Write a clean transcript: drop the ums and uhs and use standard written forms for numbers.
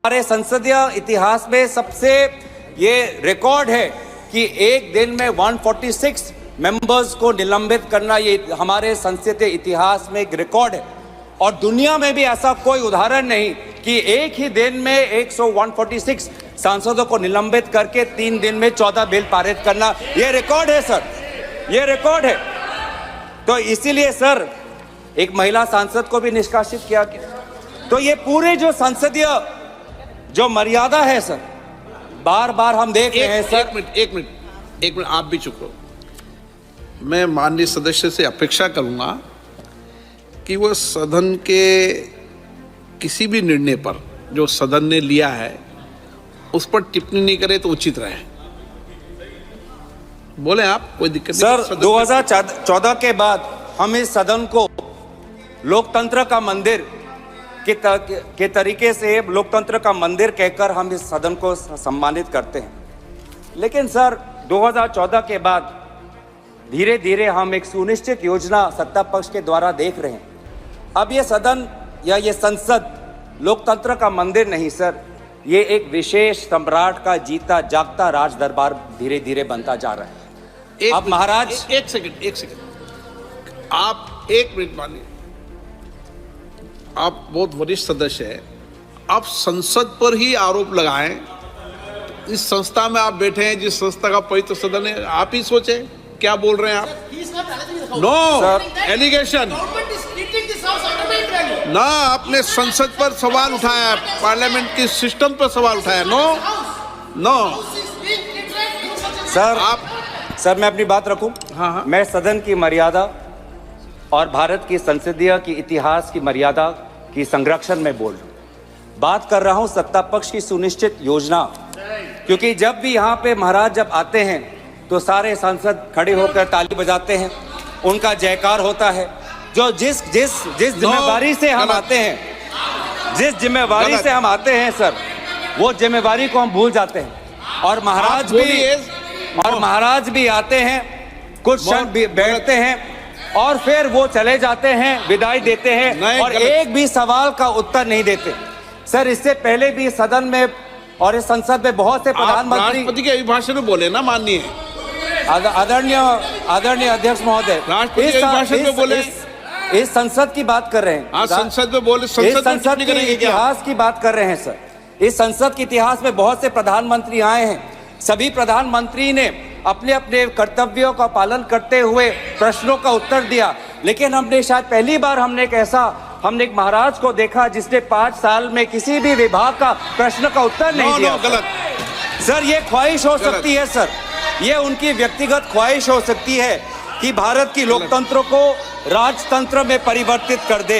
हमारे संसदीय इतिहास में सबसे ये रिकॉर्ड है कि एक दिन में 146 मेंबर्स को निलंबित करना, ये हमारे संसदीय इतिहास में एक रिकॉर्ड है। और दुनिया में भी ऐसा कोई उदाहरण नहीं कि एक ही दिन में 146 सांसदों को निलंबित करके 3 दिन में 14 बिल पारित करना, ये रिकॉर्ड है सर, ये रिकॉर्ड है। तो इसीलिए सर एक महिला सांसद को भी निष्कासित किया गया। तो ये पूरे जो संसदीय जो मर्यादा है सर, बार बार हम देख रहे हैं सर। एक मिनट आप भी चुप रहो। मैं माननीय सदस्य से अपेक्षा करूंगा कि वो सदन के किसी भी निर्णय पर जो सदन ने लिया है उस पर टिप्पणी नहीं करे तो उचित रहे। बोले आप, कोई दिक्कत नहीं। सर 2014 के बाद हम इस सदन को लोकतंत्र का मंदिर के तरीके से लोकतंत्र का मंदिर कहकर हम इस सदन को सम्मानित करते हैं। लेकिन सर 2014 के बाद धीरे धीरे हम एक सुनिश्चित योजना सत्ता पक्ष के द्वारा देख रहे हैं। अब ये सदन या ये संसद लोकतंत्र का मंदिर नहीं सर, ये एक विशेष सम्राट का जीता जागता राज दरबार धीरे धीरे बनता जा रहा है। अब महाराज एक सेकंड आप 1 मिनट मानिए। आप बहुत वरिष्ठ सदस्य हैं, आप संसद पर ही आरोप लगाएं। इस संस्था में आप बैठे हैं, जिस संस्था का पवित्र सदन है, आप ही सोचें क्या बोल रहे हैं आप। नो एलिगेशन ना, आपने संसद पर सवाल उठाया, पार्लियामेंट की सिस्टम पर सवाल उठाया। नो सर मैं अपनी बात रखूं। हाँ। मैं सदन की मर्यादा और भारत की संसदीय की इतिहास की मर्यादा की संरक्षण में बोल बात कर रहा हूं, सत्ता पक्ष की सुनिश्चित योजना। क्योंकि जब भी यहाँ पे महाराज जब आते हैं तो सारे सांसद खड़े होकर ताली बजाते हैं, उनका जयकार होता है। जो जिस जिम्मेवारी से हम आते हैं, जिस जिम्मेवारी से हम आते हैं सर, वो जिम्मेवारी को हम भूल जाते हैं। और महाराज भी आते हैं, कुछ क्षण बैठते हैं और फिर वो चले जाते हैं, विदाई देते हैं और एक भी सवाल का उत्तर नहीं देते। सर इससे पहले भी सदन में और इस संसद में बहुत से प्रधानमंत्री राष्ट्रपति के अभिभाषण में बोले ना, माननीय आदरणीय अध्यक्ष महोदय, राष्ट्रपति के अभिभाषण में बोले। इस संसद की बात कर रहे हैं, संसद में बोले, संसद के इतिहास की बात कर रहे हैं सर। इस संसद के इतिहास में बहुत से प्रधानमंत्री आए हैं, सभी प्रधानमंत्री ने अपने अपने कर्तव्यों का पालन करते हुए प्रश्नों का उत्तर दिया। लेकिन हमने शायद पहली बार हमने एक महाराज को देखा जिसने 5 साल में किसी भी विभाग का प्रश्न का उत्तर नहीं दिया। गलत सर, ये ख्वाहिश हो सकती है सर, ये उनकी व्यक्तिगत ख्वाहिश हो सकती है कि भारत की लोकतंत्र को राजतंत्र में परिवर्तित कर दे।